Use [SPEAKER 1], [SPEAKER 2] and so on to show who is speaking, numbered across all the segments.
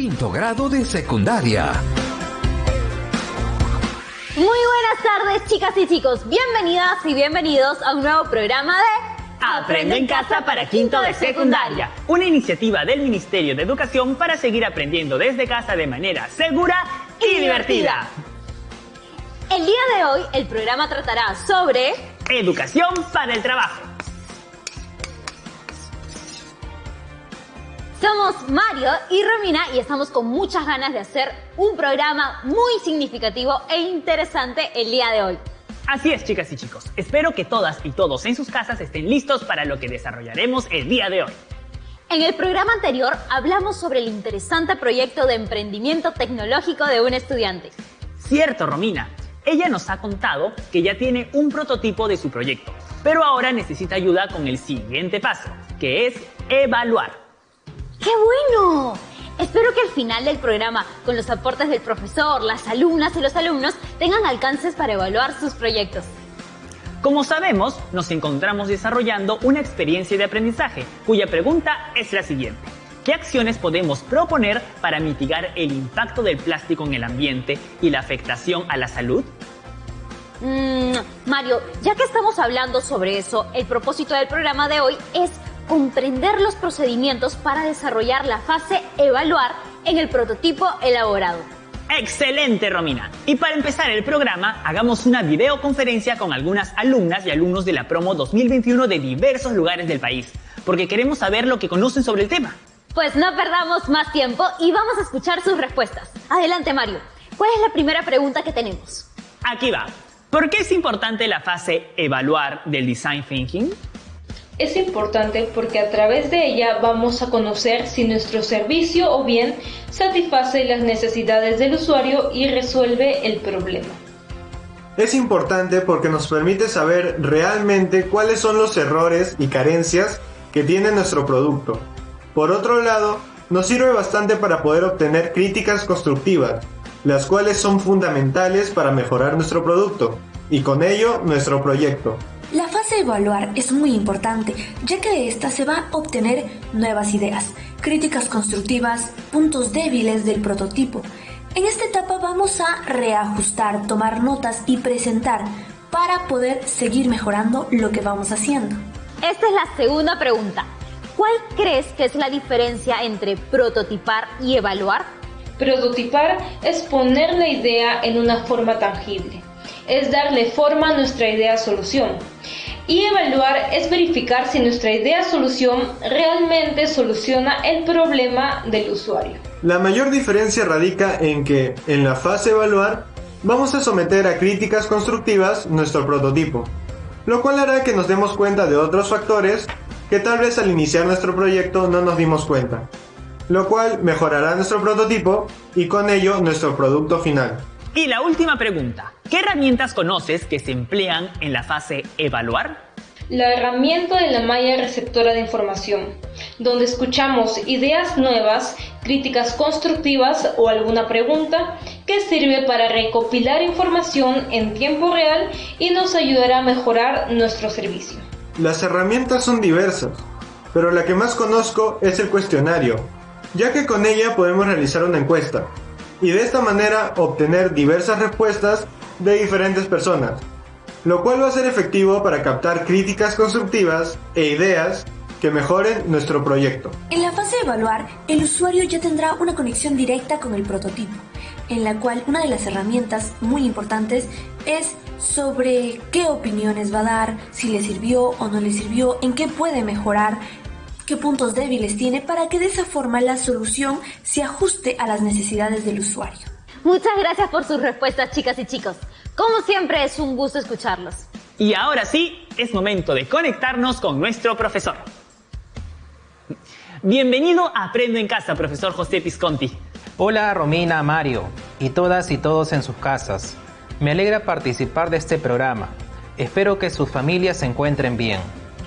[SPEAKER 1] quinto grado de secundaria.
[SPEAKER 2] Muy buenas tardes, chicas y chicos. Bienvenidas y bienvenidos a un nuevo programa de
[SPEAKER 3] Aprende en Casa para quinto de secundaria. Una iniciativa del Ministerio de Educación para seguir aprendiendo desde casa de manera segura y divertida.
[SPEAKER 2] El día de hoy el programa tratará sobre
[SPEAKER 3] educación para el trabajo.
[SPEAKER 2] Somos Mario y Romina y estamos con muchas ganas de hacer un programa muy significativo e interesante el día de hoy.
[SPEAKER 3] Así es, chicas y chicos. Espero que todas y todos en sus casas estén listos para lo que desarrollaremos el día de hoy.
[SPEAKER 2] En el programa anterior hablamos sobre el interesante proyecto de emprendimiento tecnológico de un estudiante.
[SPEAKER 3] Cierto, Romina. Ella nos ha contado que ya tiene un prototipo de su proyecto, pero ahora necesita ayuda con el siguiente paso, que es evaluar.
[SPEAKER 2] ¡Qué bueno! Espero que al final del programa, con los aportes del profesor, las alumnas y los alumnos, tengan alcances para evaluar sus proyectos.
[SPEAKER 3] Como sabemos, nos encontramos desarrollando una experiencia de aprendizaje, cuya pregunta es la siguiente. ¿Qué acciones podemos proponer para mitigar el impacto del plástico en el ambiente y la afectación a la salud?
[SPEAKER 2] Mario, ya que estamos hablando sobre eso, el propósito del programa de hoy es comprender los procedimientos para desarrollar la fase evaluar en el prototipo elaborado.
[SPEAKER 3] ¡Excelente, Romina! Y para empezar el programa, hagamos una videoconferencia con algunas alumnas y alumnos de la promo 2021 de diversos lugares del país, porque queremos saber lo que conocen sobre el tema.
[SPEAKER 2] Pues no perdamos más tiempo y vamos a escuchar sus respuestas. Adelante, Mario. ¿Cuál es la primera pregunta que tenemos?
[SPEAKER 3] Aquí va. ¿Por qué es importante la fase evaluar del Design Thinking?
[SPEAKER 4] Es importante porque a través de ella vamos a conocer si nuestro servicio o bien satisface las necesidades del usuario y resuelve el problema.
[SPEAKER 5] Es importante porque nos permite saber realmente cuáles son los errores y carencias que tiene nuestro producto. Por otro lado, nos sirve bastante para poder obtener críticas constructivas, las cuales son fundamentales para mejorar nuestro producto y con ello nuestro proyecto.
[SPEAKER 6] La fase de evaluar es muy importante, ya que de esta se va a obtener nuevas ideas, críticas constructivas, puntos débiles del prototipo. En esta etapa vamos a reajustar, tomar notas y presentar para poder seguir mejorando lo que vamos haciendo.
[SPEAKER 2] Esta es la segunda pregunta. ¿Cuál crees que es la diferencia entre prototipar y evaluar?
[SPEAKER 4] Prototipar es poner la idea en una forma tangible. Es darle forma a nuestra idea-solución. Y evaluar es verificar si nuestra idea-solución realmente soluciona el problema del usuario.
[SPEAKER 5] La mayor diferencia radica en que, en la fase evaluar, vamos a someter a críticas constructivas nuestro prototipo, lo cual hará que nos demos cuenta de otros factores que tal vez al iniciar nuestro proyecto no nos dimos cuenta, lo cual mejorará nuestro prototipo y con ello nuestro producto final.
[SPEAKER 3] Y la última pregunta, ¿qué herramientas conoces que se emplean en la fase evaluar?
[SPEAKER 4] La herramienta de la malla receptora de información, donde escuchamos ideas nuevas, críticas constructivas o alguna pregunta que sirve para recopilar información en tiempo real y nos ayudará a mejorar nuestro servicio.
[SPEAKER 5] Las herramientas son diversas, pero la que más conozco es el cuestionario, ya que con ella podemos realizar una encuesta y de esta manera obtener diversas respuestas de diferentes personas, lo cual va a ser efectivo para captar críticas constructivas e ideas que mejoren nuestro proyecto.
[SPEAKER 6] En la fase de evaluar, el usuario ya tendrá una conexión directa con el prototipo, en la cual una de las herramientas muy importantes es sobre qué opiniones va a dar, si le sirvió o no le sirvió, en qué puede mejorar, qué puntos débiles tiene, para que de esa forma la solución se ajuste a las necesidades del usuario.
[SPEAKER 2] Muchas gracias por sus respuestas, chicas y chicos. Como siempre, es un gusto escucharlos.
[SPEAKER 3] Y ahora sí, es momento de conectarnos con nuestro profesor. Bienvenido a Aprendo en Casa, profesor José Pisconti.
[SPEAKER 7] Hola Romina, Mario y todas y todos en sus casas. Me alegra participar de este programa. Espero que sus familias se encuentren bien.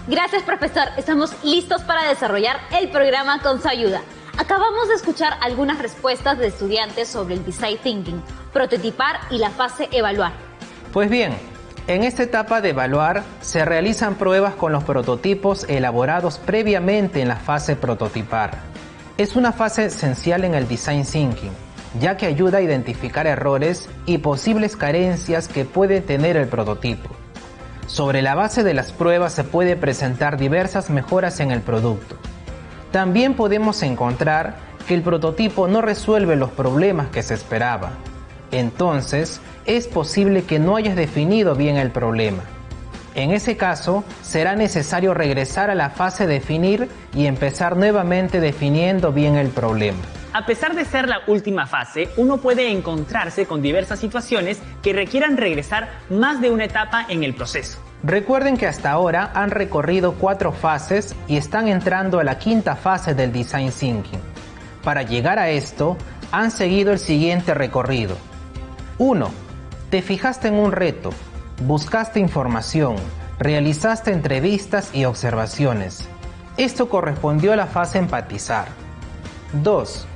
[SPEAKER 2] Gracias, profesor. Estamos listos para desarrollar el programa con su ayuda. Acabamos de escuchar algunas respuestas de estudiantes sobre el Design Thinking, prototipar y la fase evaluar.
[SPEAKER 7] Pues bien, en esta etapa de evaluar se realizan pruebas con los prototipos elaborados previamente en la fase prototipar. Es una fase esencial en el Design Thinking, ya que ayuda a identificar errores y posibles carencias que puede tener el prototipo. Sobre la base de las pruebas se puede presentar diversas mejoras en el producto. También podemos encontrar que el prototipo no resuelve los problemas que se esperaba. Entonces, es posible que no hayas definido bien el problema. En ese caso, será necesario regresar a la fase definir y empezar nuevamente definiendo bien el problema.
[SPEAKER 3] A pesar de ser la última fase, uno puede encontrarse con diversas situaciones que requieran regresar más de una etapa en el proceso.
[SPEAKER 7] Recuerden que hasta ahora han recorrido 4 fases y están entrando a la 5ª fase del Design Thinking. Para llegar a esto, han seguido el siguiente recorrido. 1. Te fijaste en un reto, buscaste información, realizaste entrevistas y observaciones. Esto correspondió a la fase empatizar. 2.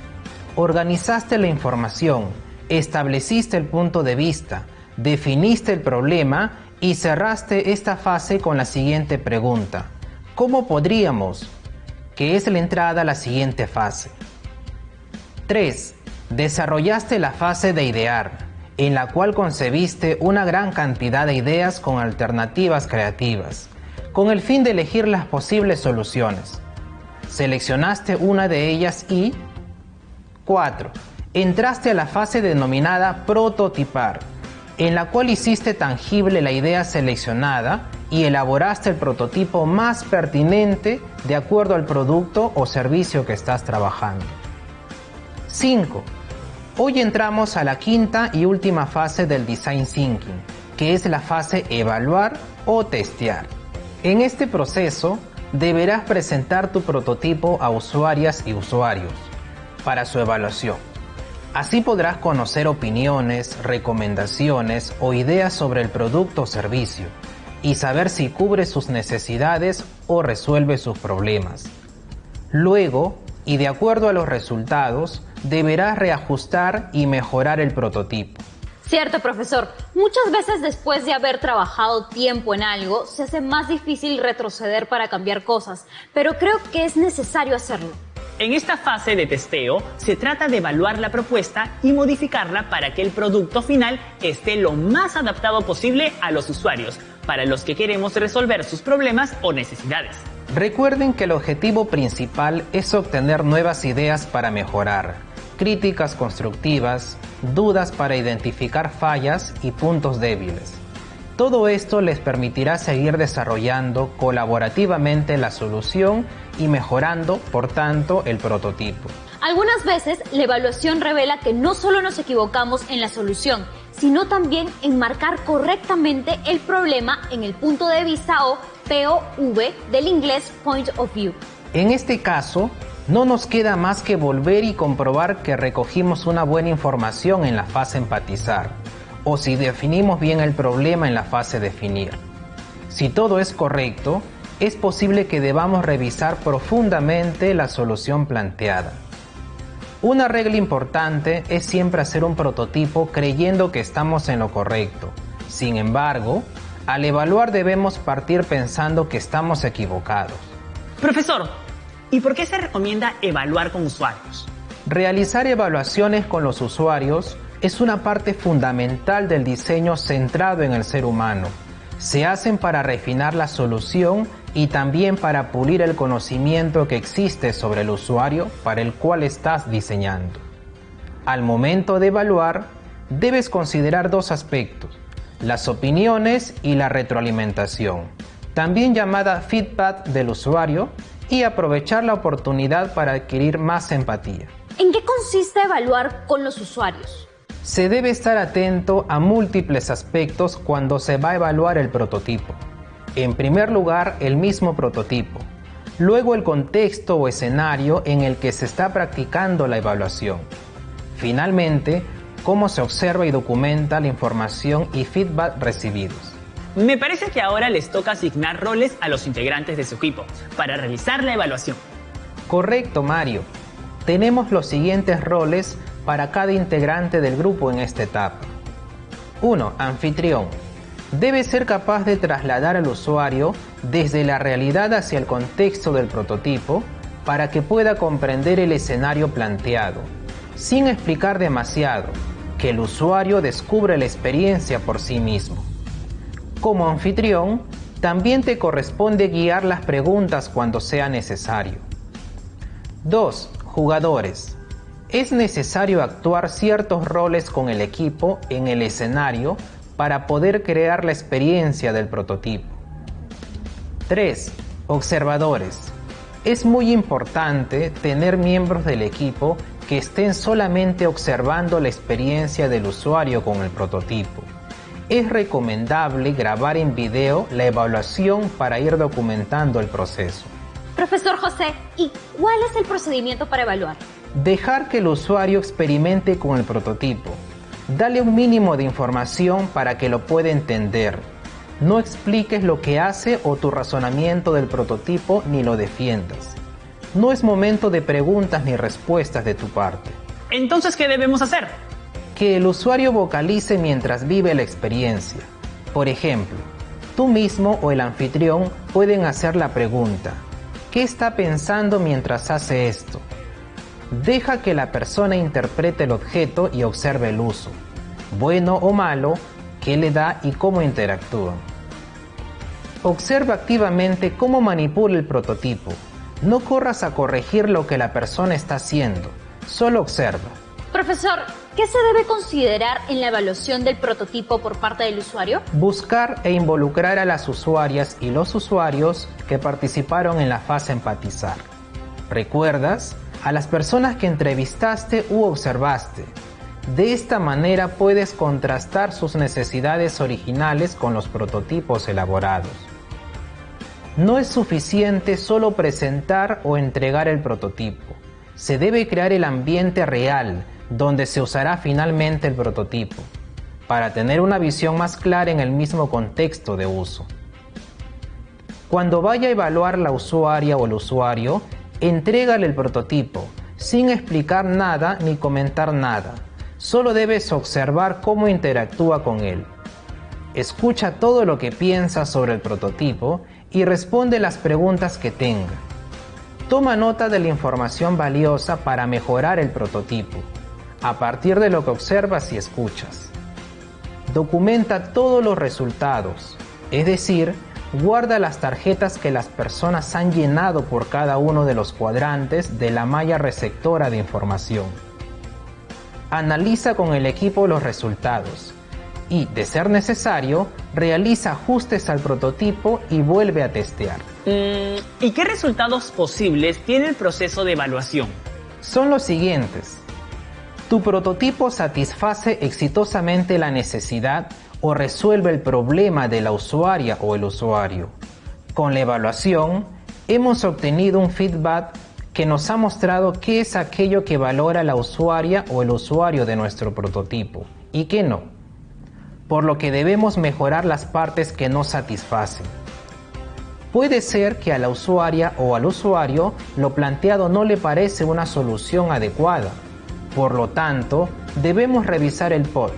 [SPEAKER 7] Organizaste la información, estableciste el punto de vista, definiste el problema y cerraste esta fase con la siguiente pregunta. ¿Cómo podríamos? Que es la entrada a la siguiente fase. 3. Desarrollaste la fase de idear, en la cual concebiste una gran cantidad de ideas con alternativas creativas, con el fin de elegir las posibles soluciones. Seleccionaste una de ellas y 4. Entraste a la fase denominada prototipar, en la cual hiciste tangible la idea seleccionada y elaboraste el prototipo más pertinente de acuerdo al producto o servicio que estás trabajando. 5. Hoy entramos a la 5ª y última fase del Design Thinking, que es la fase evaluar o testear. En este proceso, deberás presentar tu prototipo a usuarias y usuarios para su evaluación. Así podrás conocer opiniones, recomendaciones o ideas sobre el producto o servicio y saber si cubre sus necesidades o resuelve sus problemas. Luego, y de acuerdo a los resultados, deberás reajustar y mejorar el prototipo.
[SPEAKER 2] Cierto, profesor. Muchas veces después de haber trabajado tiempo en algo, se hace más difícil retroceder para cambiar cosas, pero creo que es necesario hacerlo.
[SPEAKER 3] En esta fase de testeo, se trata de evaluar la propuesta y modificarla para que el producto final esté lo más adaptado posible a los usuarios, para los que queremos resolver sus problemas o necesidades.
[SPEAKER 7] Recuerden que el objetivo principal es obtener nuevas ideas para mejorar, críticas constructivas, dudas para identificar fallas y puntos débiles. Todo esto les permitirá seguir desarrollando colaborativamente la solución y mejorando, por tanto, el prototipo.
[SPEAKER 2] Algunas veces la evaluación revela que no solo nos equivocamos en la solución, sino también en marcar correctamente el problema en el punto de vista o POV del inglés Point of View.
[SPEAKER 7] En este caso, no nos queda más que volver y comprobar que recogimos una buena información en la fase empatizar, o si definimos bien el problema en la fase definir. Si todo es correcto, es posible que debamos revisar profundamente la solución planteada. Una regla importante es siempre hacer un prototipo creyendo que estamos en lo correcto. Sin embargo, al evaluar debemos partir pensando que estamos equivocados.
[SPEAKER 3] Profesor, ¿y por qué se recomienda evaluar con usuarios?
[SPEAKER 7] Realizar evaluaciones con los usuarios es una parte fundamental del diseño centrado en el ser humano. Se hacen para refinar la solución y también para pulir el conocimiento que existe sobre el usuario para el cual estás diseñando. Al momento de evaluar, debes considerar 2 aspectos: las opiniones y la retroalimentación, también llamada feedback del usuario, y aprovechar la oportunidad para adquirir más empatía.
[SPEAKER 2] ¿En qué consiste evaluar con los usuarios?
[SPEAKER 7] Se debe estar atento a múltiples aspectos cuando se va a evaluar el prototipo. En primer lugar, el mismo prototipo. Luego, el contexto o escenario en el que se está practicando la evaluación. Finalmente, cómo se observa y documenta la información y feedback recibidos.
[SPEAKER 3] Me parece que ahora les toca asignar roles a los integrantes de su equipo para realizar la evaluación.
[SPEAKER 7] Correcto, Mario. Tenemos los siguientes roles para cada integrante del grupo en esta etapa. 1. Anfitrión. Debe ser capaz de trasladar al usuario desde la realidad hacia el contexto del prototipo para que pueda comprender el escenario planteado, sin explicar demasiado, que el usuario descubra la experiencia por sí mismo. Como anfitrión, también te corresponde guiar las preguntas cuando sea necesario. 2. Jugadores. Es necesario actuar ciertos roles con el equipo en el escenario para poder crear la experiencia del prototipo. 3. Observadores. Es muy importante tener miembros del equipo que estén solamente observando la experiencia del usuario con el prototipo. Es recomendable grabar en video la evaluación para ir documentando el proceso.
[SPEAKER 2] Profesor José, ¿y cuál es el procedimiento para evaluar?
[SPEAKER 7] Dejar que el usuario experimente con el prototipo. Dale un mínimo de información para que lo pueda entender. No expliques lo que hace o tu razonamiento del prototipo ni lo defiendas. No es momento de preguntas ni respuestas de tu parte.
[SPEAKER 3] Entonces, ¿qué debemos hacer?
[SPEAKER 7] Que el usuario vocalice mientras vive la experiencia. Por ejemplo, tú mismo o el anfitrión pueden hacer la pregunta: ¿qué está pensando mientras hace esto? Deja que la persona interprete el objeto y observe el uso, bueno o malo, qué le da y cómo interactúan. Observa activamente cómo manipula el prototipo. No corras a corregir lo que la persona está haciendo, solo observa.
[SPEAKER 2] Profesor, ¿qué se debe considerar en la evaluación del prototipo por parte del usuario?
[SPEAKER 7] Buscar e involucrar a las usuarias y los usuarios que participaron en la fase empatizar. ¿Recuerdas? A las personas que entrevistaste u observaste. De esta manera puedes contrastar sus necesidades originales con los prototipos elaborados. No es suficiente solo presentar o entregar el prototipo. Se debe crear el ambiente real donde se usará finalmente el prototipo, para tener una visión más clara en el mismo contexto de uso. Cuando vaya a evaluar la usuaria o el usuario, entrégale el prototipo, sin explicar nada ni comentar nada. Solo debes observar cómo interactúa con él. Escucha todo lo que piensa sobre el prototipo y responde las preguntas que tenga. Toma nota de la información valiosa para mejorar el prototipo, a partir de lo que observas y escuchas. Documenta todos los resultados, es decir, guarda las tarjetas que las personas han llenado por cada uno de los cuadrantes de la malla receptora de información. Analiza con el equipo los resultados y, de ser necesario, realiza ajustes al prototipo y vuelve a testear.
[SPEAKER 3] ¿Y qué resultados posibles tiene el proceso de evaluación?
[SPEAKER 7] Son los siguientes. Tu prototipo satisface exitosamente la necesidad o resuelve el problema de la usuaria o el usuario. Con la evaluación, hemos obtenido un feedback que nos ha mostrado qué es aquello que valora la usuaria o el usuario de nuestro prototipo y qué no, por lo que debemos mejorar las partes que no satisfacen. Puede ser que a la usuaria o al usuario lo planteado no le parece una solución adecuada, por lo tanto, debemos revisar el POT,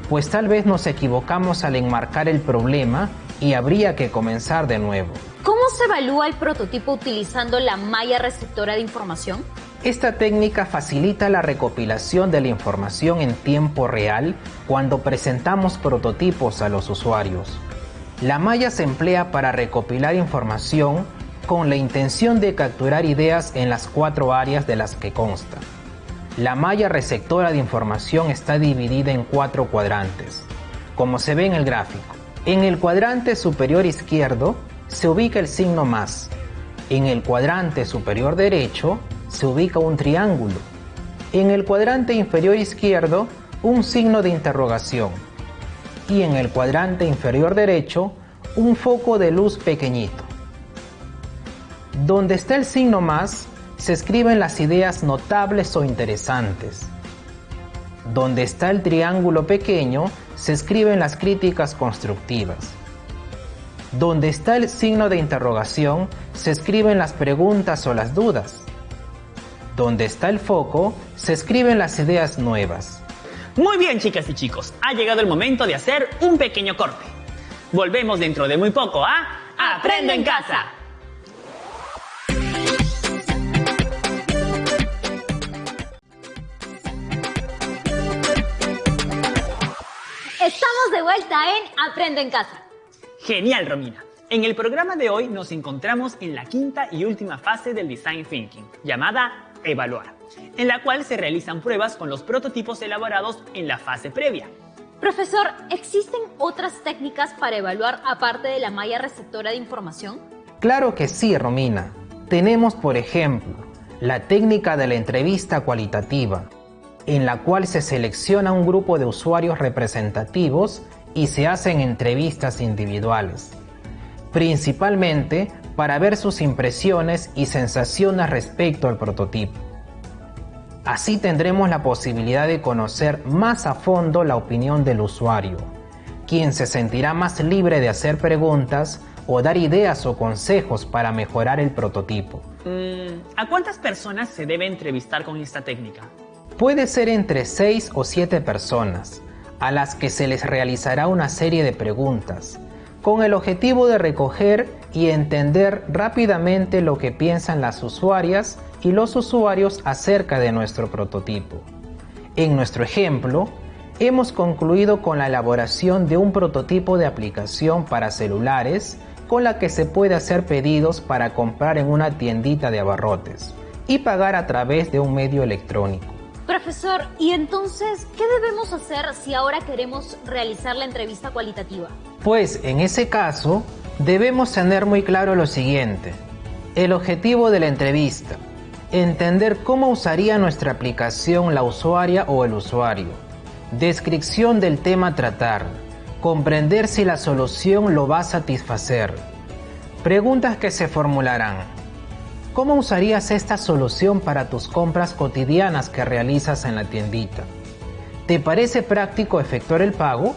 [SPEAKER 7] pues tal vez nos equivocamos al enmarcar el problema y habría que comenzar de nuevo.
[SPEAKER 2] ¿Cómo se evalúa el prototipo utilizando la malla receptora de información?
[SPEAKER 7] Esta técnica facilita la recopilación de la información en tiempo real cuando presentamos prototipos a los usuarios. La malla se emplea para recopilar información con la intención de capturar ideas en las 4 áreas de las que consta. La malla receptora de información está dividida en 4 cuadrantes, como se ve en el gráfico. En el cuadrante superior izquierdo se ubica el signo más. En el cuadrante superior derecho se ubica un triángulo. En el cuadrante inferior izquierdo, un signo de interrogación. Y en el cuadrante inferior derecho, un foco de luz pequeñito. Donde está el signo más, se escriben las ideas notables o interesantes. Donde está el triángulo pequeño, se escriben las críticas constructivas. Donde está el signo de interrogación, se escriben las preguntas o las dudas. Donde está el foco, se escriben las ideas nuevas.
[SPEAKER 3] Muy bien, chicas y chicos, ha llegado el momento de hacer un pequeño corte. Volvemos dentro de muy poco a Aprendo en Casa.
[SPEAKER 2] vuelta en Aprende en Casa.
[SPEAKER 3] Genial, Romina. En el programa de hoy nos encontramos en la quinta y última fase del Design Thinking, llamada Evaluar, en la cual se realizan pruebas con los prototipos elaborados en la fase previa.
[SPEAKER 2] Profesor, ¿existen otras técnicas para evaluar aparte de la malla receptora de información?
[SPEAKER 7] Claro que sí, Romina. Tenemos, por ejemplo, la técnica de la entrevista cualitativa, en la cual se selecciona un grupo de usuarios representativos y se hacen entrevistas individuales, principalmente para ver sus impresiones y sensaciones respecto al prototipo. Así tendremos la posibilidad de conocer más a fondo la opinión del usuario, quien se sentirá más libre de hacer preguntas o dar ideas o consejos para mejorar el prototipo.
[SPEAKER 3] ¿A cuántas personas se debe entrevistar con esta técnica?
[SPEAKER 7] Puede ser entre 6 o 7 personas, a las que se les realizará una serie de preguntas, con el objetivo de recoger y entender rápidamente lo que piensan las usuarias y los usuarios acerca de nuestro prototipo. En nuestro ejemplo, hemos concluido con la elaboración de un prototipo de aplicación para celulares con la que se puede hacer pedidos para comprar en una tiendita de abarrotes y pagar a través de un medio electrónico.
[SPEAKER 2] Profesor, ¿y entonces qué debemos hacer si ahora queremos realizar la entrevista cualitativa?
[SPEAKER 7] Pues en ese caso, debemos tener muy claro lo siguiente: el objetivo de la entrevista, entender cómo usaría nuestra aplicación la usuaria o el usuario, descripción del tema a tratar, comprender si la solución lo va a satisfacer, preguntas que se formularán. ¿Cómo usarías esta solución para tus compras cotidianas que realizas en la tiendita? ¿Te parece práctico efectuar el pago?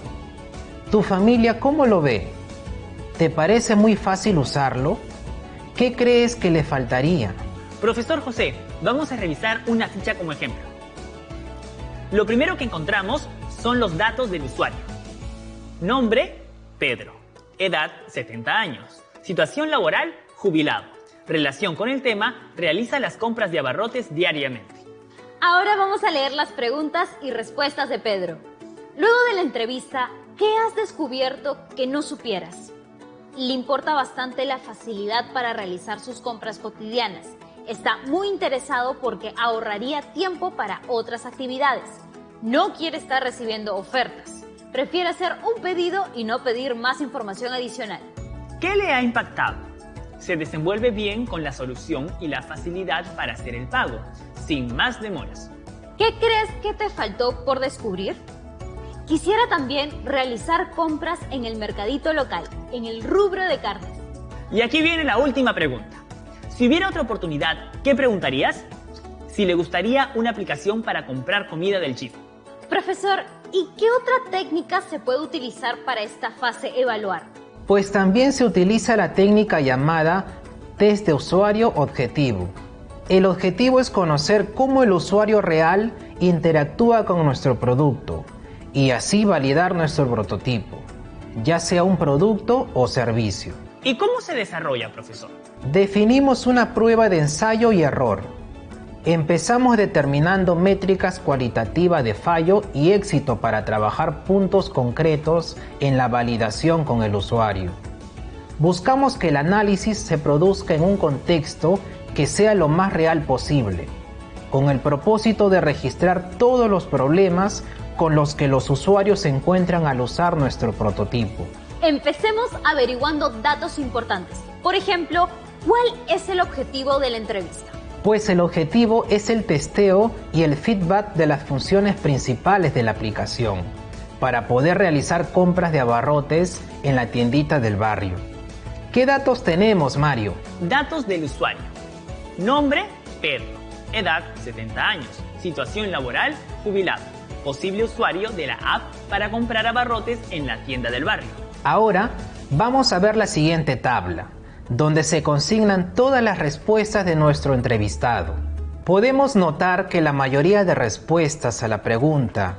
[SPEAKER 7] ¿Tu familia cómo lo ve? ¿Te parece muy fácil usarlo? ¿Qué crees que le faltaría?
[SPEAKER 3] Profesor José, vamos a revisar una ficha como ejemplo. Lo primero que encontramos son los datos del usuario. Nombre, Pedro. Edad, 70 años. Situación laboral, jubilado. Relación con el tema, realiza las compras de abarrotes diariamente.
[SPEAKER 2] Ahora vamos a leer las preguntas y respuestas de Pedro. Luego de la entrevista, ¿qué has descubierto que no supieras? Le importa bastante la facilidad para realizar sus compras cotidianas. Está muy interesado porque ahorraría tiempo para otras actividades. No quiere estar recibiendo ofertas. Prefiere hacer un pedido y no pedir más información adicional.
[SPEAKER 3] ¿Qué le ha impactado? Se desenvuelve bien con la solución y la facilidad para hacer el pago, sin más demoras.
[SPEAKER 2] ¿Qué crees que te faltó por descubrir? Quisiera también realizar compras en el mercadito local, en el rubro de carnes.
[SPEAKER 3] Y aquí viene la última pregunta. Si hubiera otra oportunidad, ¿qué preguntarías? Si le gustaría una aplicación para comprar comida del chico.
[SPEAKER 2] Profesor, ¿y qué otra técnica se puede utilizar para esta fase evaluar?
[SPEAKER 7] Pues también se utiliza la técnica llamada test de usuario objetivo. El objetivo es conocer cómo el usuario real interactúa con nuestro producto y así validar nuestro prototipo, ya sea un producto o servicio.
[SPEAKER 3] ¿Y cómo se desarrolla, profesor?
[SPEAKER 7] Definimos una prueba de ensayo y error. Empezamos determinando métricas cualitativas de fallo y éxito para trabajar puntos concretos en la validación con el usuario. Buscamos que el análisis se produzca en un contexto que sea lo más real posible, con el propósito de registrar todos los problemas con los que los usuarios se encuentran al usar nuestro prototipo.
[SPEAKER 2] Empecemos averiguando datos importantes. Por ejemplo, ¿cuál es el objetivo de la entrevista?
[SPEAKER 7] Pues el objetivo es el testeo y el feedback de las funciones principales de la aplicación, para poder realizar compras de abarrotes en la tiendita del barrio. ¿Qué datos tenemos, Mario?
[SPEAKER 3] Datos del usuario. Nombre, Pedro. Edad, 70 años. Situación laboral, jubilado. Posible usuario de la app para comprar abarrotes en la tienda del barrio.
[SPEAKER 7] Ahora vamos a ver la siguiente tabla, donde se consignan todas las respuestas de nuestro entrevistado. Podemos notar que la mayoría de respuestas a la pregunta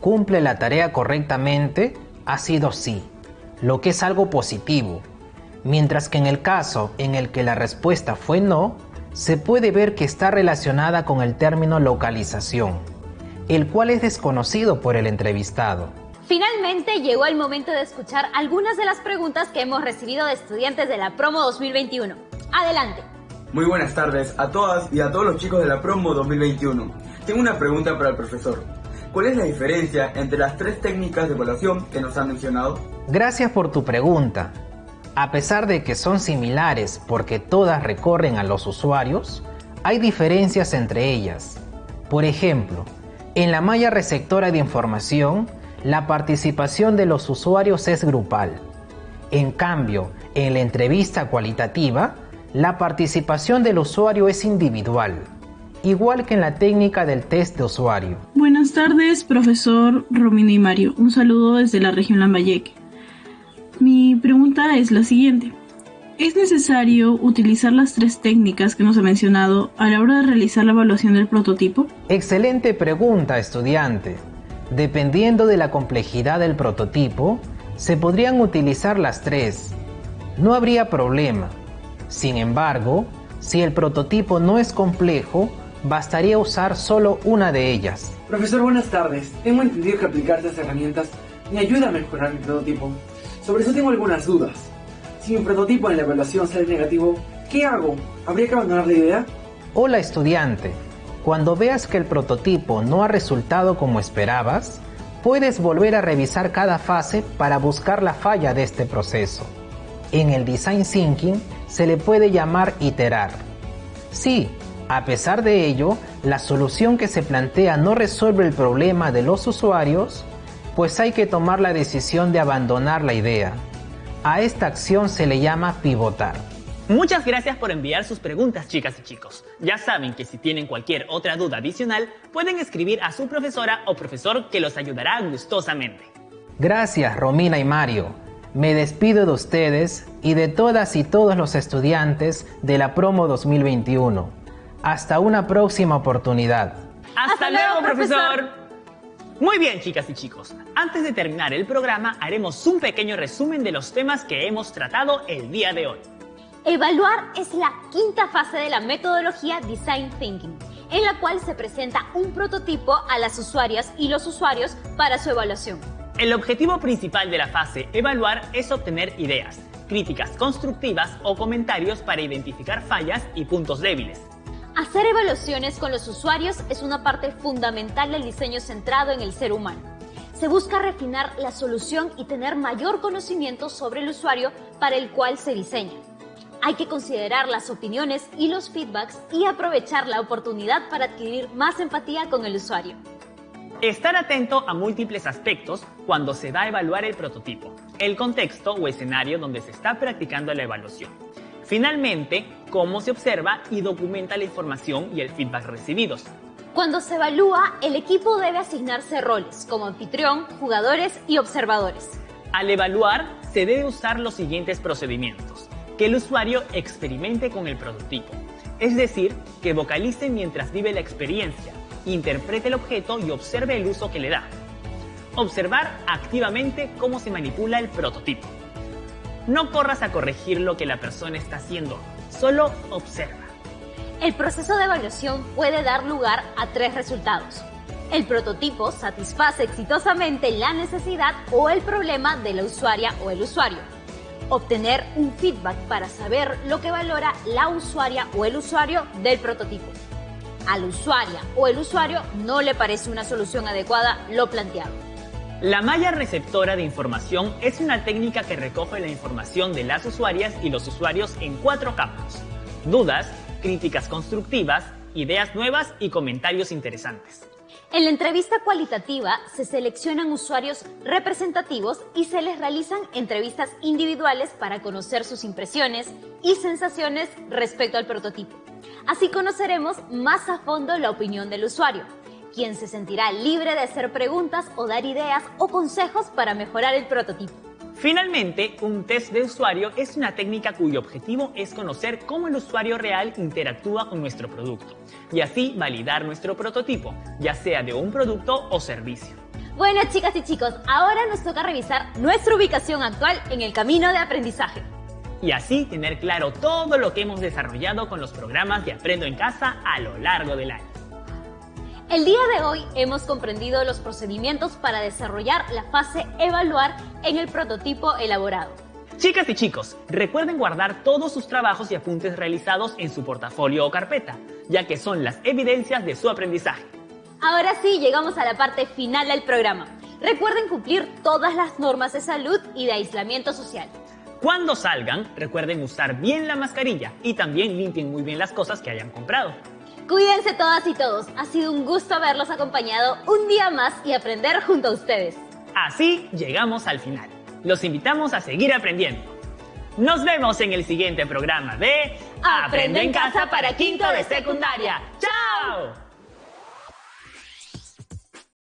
[SPEAKER 7] ¿cumple la tarea correctamente? Ha sido sí, lo que es algo positivo, mientras que en el caso en el que la respuesta fue no, se puede ver que está relacionada con el término localización, el cual es desconocido por el entrevistado.
[SPEAKER 2] Finalmente llegó el momento de escuchar algunas de las preguntas que hemos recibido de estudiantes de la Promo 2021. Adelante.
[SPEAKER 8] Muy buenas tardes a todas y a todos los chicos de la Promo 2021. Tengo una pregunta para el profesor. ¿Cuál es la diferencia entre las 3 técnicas de evaluación que nos han mencionado?
[SPEAKER 7] Gracias por tu pregunta. A pesar de que son similares porque todas recorren a los usuarios, hay diferencias entre ellas. Por ejemplo, en la malla receptora de información, la participación de los usuarios es grupal. En cambio, en la entrevista cualitativa, la participación del usuario es individual, igual que en la técnica del test de usuario.
[SPEAKER 9] Buenas tardes, profesor Romina y Mario. Un saludo desde la región Lambayeque. Mi pregunta es la siguiente. ¿Es necesario utilizar las 3 técnicas que nos ha mencionado a la hora de realizar la evaluación del prototipo?
[SPEAKER 7] Excelente pregunta, estudiante. Dependiendo de la complejidad del prototipo, se podrían utilizar las 3. No habría problema. Sin embargo, si el prototipo no es complejo, bastaría usar solo una de ellas.
[SPEAKER 10] Profesor, buenas tardes. Tengo entendido que aplicar estas herramientas me ayuda a mejorar mi prototipo. Sobre eso tengo algunas dudas. Si mi prototipo en la evaluación sale negativo, ¿qué hago? ¿Habría que abandonar la idea?
[SPEAKER 7] Hola, estudiante. Cuando veas que el prototipo no ha resultado como esperabas, puedes volver a revisar cada fase para buscar la falla de este proceso. En el Design Thinking se le puede llamar iterar. Sí, a pesar de ello, la solución que se plantea no resuelve el problema de los usuarios, pues hay que tomar la decisión de abandonar la idea. A esta acción se le llama pivotar.
[SPEAKER 3] Muchas gracias por enviar sus preguntas, chicas y chicos. Ya saben que si tienen cualquier otra duda adicional, pueden escribir a su profesora o profesor que los ayudará gustosamente.
[SPEAKER 7] Gracias, Romina y Mario. Me despido de ustedes y de todas y todos los estudiantes de la Promo 2021. Hasta una próxima oportunidad.
[SPEAKER 3] ¡Hasta luego, profesor! Muy bien, chicas y chicos. Antes de terminar el programa, haremos un pequeño resumen de los temas que hemos tratado el día de hoy.
[SPEAKER 2] Evaluar es la 5ª fase de la metodología Design Thinking, en la cual se presenta un prototipo a las usuarias y los usuarios para su evaluación.
[SPEAKER 3] El objetivo principal de la fase evaluar es obtener ideas, críticas constructivas o comentarios para identificar fallas y puntos débiles.
[SPEAKER 2] Hacer evaluaciones con los usuarios es una parte fundamental del diseño centrado en el ser humano. Se busca refinar la solución y tener mayor conocimiento sobre el usuario para el cual se diseña. Hay que considerar las opiniones y los feedbacks y aprovechar la oportunidad para adquirir más empatía con el usuario.
[SPEAKER 3] Estar atento a múltiples aspectos cuando se va a evaluar el prototipo, el contexto o escenario donde se está practicando la evaluación. Finalmente, cómo se observa y documenta la información y el feedback recibidos.
[SPEAKER 2] Cuando se evalúa, el equipo debe asignarse roles como anfitrión, jugadores y observadores.
[SPEAKER 3] Al evaluar, se debe usar los siguientes procedimientos. Que el usuario experimente con el prototipo, es decir, que vocalice mientras vive la experiencia, interprete el objeto y observe el uso que le da. Observar activamente cómo se manipula el prototipo. No corras a corregir lo que la persona está haciendo, solo observa.
[SPEAKER 2] El proceso de evaluación puede dar lugar a 3 resultados. El prototipo satisface exitosamente la necesidad o el problema de la usuaria o el usuario. Obtener un feedback para saber lo que valora la usuaria o el usuario del prototipo. A la usuaria o el usuario no le parece una solución adecuada lo planteado.
[SPEAKER 3] La malla receptora de información es una técnica que recoge la información de las usuarias y los usuarios en 4 campos: dudas, críticas constructivas, ideas nuevas y comentarios interesantes.
[SPEAKER 2] En la entrevista cualitativa se seleccionan usuarios representativos y se les realizan entrevistas individuales para conocer sus impresiones y sensaciones respecto al prototipo. Así conoceremos más a fondo la opinión del usuario, quien se sentirá libre de hacer preguntas o dar ideas o consejos para mejorar el prototipo.
[SPEAKER 3] Finalmente, un test de usuario es una técnica cuyo objetivo es conocer cómo el usuario real interactúa con nuestro producto y así validar nuestro prototipo, ya sea de un producto o servicio.
[SPEAKER 2] Bueno, chicas y chicos, ahora nos toca revisar nuestra ubicación actual en el camino de aprendizaje.
[SPEAKER 3] Y así tener claro todo lo que hemos desarrollado con los programas de Aprendo en Casa a lo largo del año.
[SPEAKER 2] El día de hoy hemos comprendido los procedimientos para desarrollar la fase evaluar en el prototipo elaborado.
[SPEAKER 3] Chicas y chicos, recuerden guardar todos sus trabajos y apuntes realizados en su portafolio o carpeta, ya que son las evidencias de su aprendizaje.
[SPEAKER 2] Ahora sí, llegamos a la parte final del programa. Recuerden cumplir todas las normas de salud y de aislamiento social.
[SPEAKER 3] Cuando salgan, recuerden usar bien la mascarilla y también limpien muy bien las cosas que hayan comprado.
[SPEAKER 2] Cuídense todas y todos. Ha sido un gusto haberlos acompañado un día más y aprender junto a ustedes.
[SPEAKER 3] Así llegamos al final. Los invitamos a seguir aprendiendo. Nos vemos en el siguiente programa de
[SPEAKER 2] Aprende en casa para quinto de secundaria. ¡Chao!